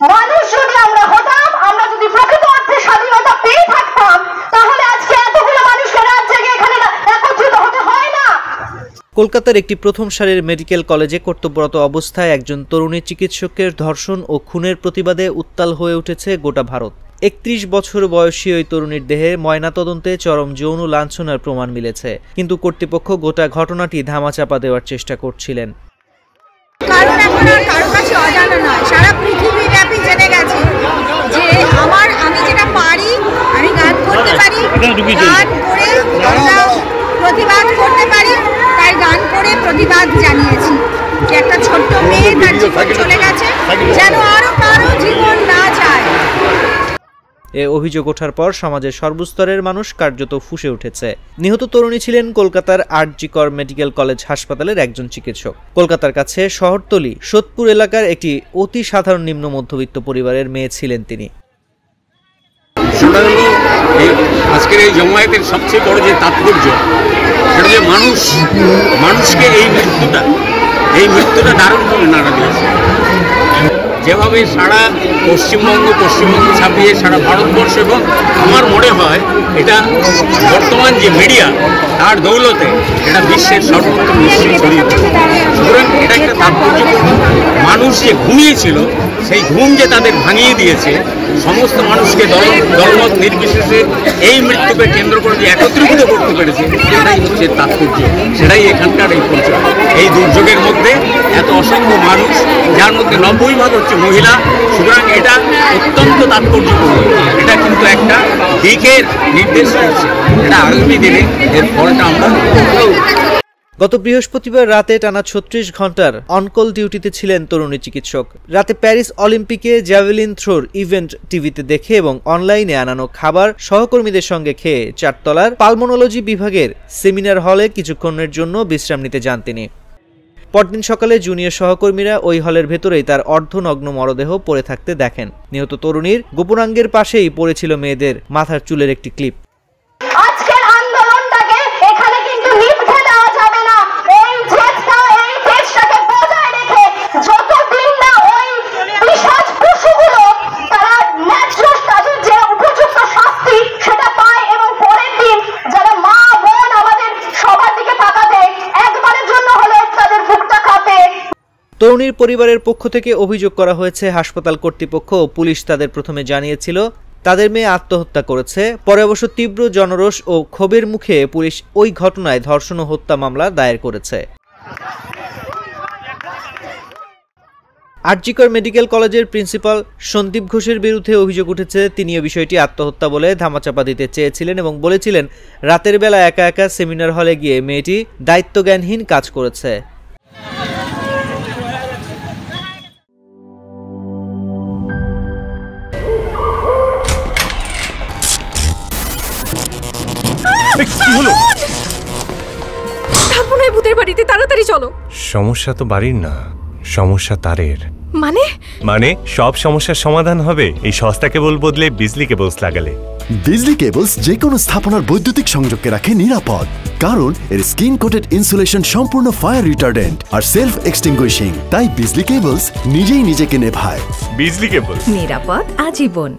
মানুষ যদি আমরা হতাম, আমরা যদি প্রকৃত অর্থে স্বাধীনতা পেয়ে থাকতাম, তাহলে আজকে এতগুলো মানুষকে রাত জেগে এখানে একত্রিত হতে হয় না। কলকাতার একটি প্রথম সারির মেডিকেল কলেজে কর্তব্যরত অবস্থায় একজন তরুণী চিকিৎসকের ধর্ষণ ও খুনের প্রতিবাদে উত্তাল হয়ে উঠেছে গোটা ভারত। ৩১ বছর বয়সী ওই তরুণীর দেহে ময়নাতদন্তে চরম যৌন লাঞ্ছনার প্রমাণ মিলেছে, কিন্তু কর্তৃপক্ষ গোটা ঘটনাটি ধামাচাপা দেওয়ার চেষ্টা করছিলেন। কারণ এখন আর কারো কাছে অজানা নয়, সারা পৃথিবীব্যাপী জেনে গেছে যে আমি যেটা পারি, আমি গান করতে পারি, গান করে আমরা প্রতিবাদ করতে পারি, তাই গান করে প্রতিবাদ জানিয়েছি যে একটা ছোট্ট মেয়ে তার জীবন চলে গেছে, যেন আরো কারো জীবন না যায়। এ অভিযোগ ওঠার পর সমাজের সর্বস্তরের মানুষ কার্যত ফুঁসে উঠেছে। নিহত তরুণী ছিলেন কলকাতার আর.জি. কর মেডিকেল কলেজ হাসপাতালের একজন চিকিৎসক। কলকাতার কাছে শহরতলি সোদপুর এলাকার একটি অতি সাধারণ নিম্ন মধ্যবিত্ত পরিবারের মেয়ে ছিলেন তিনি। আজকের এই জমায়েতের সবচেয়ে বড় যে তাৎপর্য, সেটা যে মানুষকে এই মৃত্যুটা দারুণভাবে নাড়া দিয়েছে। যেভাবে সারা পশ্চিমবঙ্গ ছাপিয়ে সারা ভারতবর্ষ, এবং আমার মনে হয় এটা বর্তমান যে মিডিয়া তার দৌলতে এটা বিশ্বের সর্বত্র নিশ্চয়ই ছড়িয়ে পড়ে। সুতরাং এটা একটা তাৎপর্যপূর্ণ। মানুষ যে ঘুমিয়েছিল সেই ঘুম যে তাদের ভাঙিয়ে দিয়েছে, সমস্ত মানুষকে দলমত নির্বিশেষে এই মৃত্যুকে কেন্দ্র করে যে একত্রিত করতে পেরেছে, সেটাই হচ্ছে তাৎপর্য, সেটাই এখানকার এই পরিচয়। এই দুর্যোগের মধ্যে এত অসংখ্য মানুষ, যার মধ্যে 90% হচ্ছে মহিলা। সুতরাং এটা অত্যন্ত তাৎপর্যপূর্ণ। এটা কিন্তু একটা দিকের নির্দেশ করছে, এটা আগামী দিনে এর ফলটা আমরা। গত বৃহস্পতিবার রাতে টানা ৩৬ ঘন্টার অনকল ডিউটিতে ছিলেন তরুণী চিকিৎসক। রাতে প্যারিস অলিম্পিকে জ্যাভেলিন থ্রোর ইভেন্ট টিভিতে দেখে এবং অনলাইনে আনানো খাবার সহকর্মীদের সঙ্গে খেয়ে চারতলার পালমোনোলজি বিভাগের সেমিনার হলে কিছুক্ষণের জন্য বিশ্রাম নিতে যান তিনি। পরদিন সকালে জুনিয়র সহকর্মীরা ওই হলের ভেতরেই তার অর্ধনগ্ন মরদেহ পড়ে থাকতে দেখেন। নিহত তরুণীর গোপনাঙ্গের পাশেই পড়েছিল মেয়েদের মাথার চুলের একটি ক্লিপ। আজকের আন্দোলনটাকে এখানে কিন্তু নিভতে দেওয়া যাবে না। এই দেশটাকে বজায় রেখে যতদিন না ওই পিশাচ পশুগুলো তারা ন্যায্য তাদের যে উপযুক্ত শাস্তি সেটা পায়, এবং পরের দিন যারা মা বোন আমাদের সবার দিকে তাকাবে, একবারের জন্য হলেও তাদের বুকটা কাঁপে। তরুণীর পরিবারের পক্ষ থেকে অভিযোগ করা হয়েছে, হাসপাতাল কর্তৃপক্ষ ও পুলিশ তাদের প্রথমে জানিয়েছিল তাদের মেয়ে আত্মহত্যা করেছে। পরে অবশ্য তীব্র জনরোষ ও ক্ষোভের মুখে পুলিশ ওই ঘটনায় ধর্ষণ ও হত্যা মামলা দায়ের করেছে। আর.জি. কর মেডিকেল কলেজের প্রিন্সিপাল সন্দীপ ঘোষের বিরুদ্ধে অভিযোগ উঠেছে। তিনিও বিষয়টি আত্মহত্যা বলে ধামাচাপা দিতে চেয়েছিলেন এবং বলেছিলেন রাতের বেলা একা একা সেমিনার হলে গিয়ে মেয়েটি দায়িত্বজ্ঞানহীন কাজ করেছে। কি হলো? থাকবো না ভূতের বাড়িতে, তাড়াতাড়ি চলো। সমস্যা তো বাড়ির না, সমস্যা তারের। মানে সব সমস্যার সমাধান হবে এই সস্তা কেবল বদলে বিজলি কেবলস লাগালে। বিজলি কেবলস যে কোনো স্থাপনার বৈদ্যুতিক সংযোগকে রাখে নিরাপদ, কারণ এর স্কিন কোটেড ইনসুলেশন সম্পূর্ণ ফায়ার রিটার্ডেন্ট আর সেলফ এক্সটিংগুইশিং। তাই বিজলি কেবলস নিজেই নিজেকে নেভায়। বিজলি কেবল, নিরাপদ আজীবন।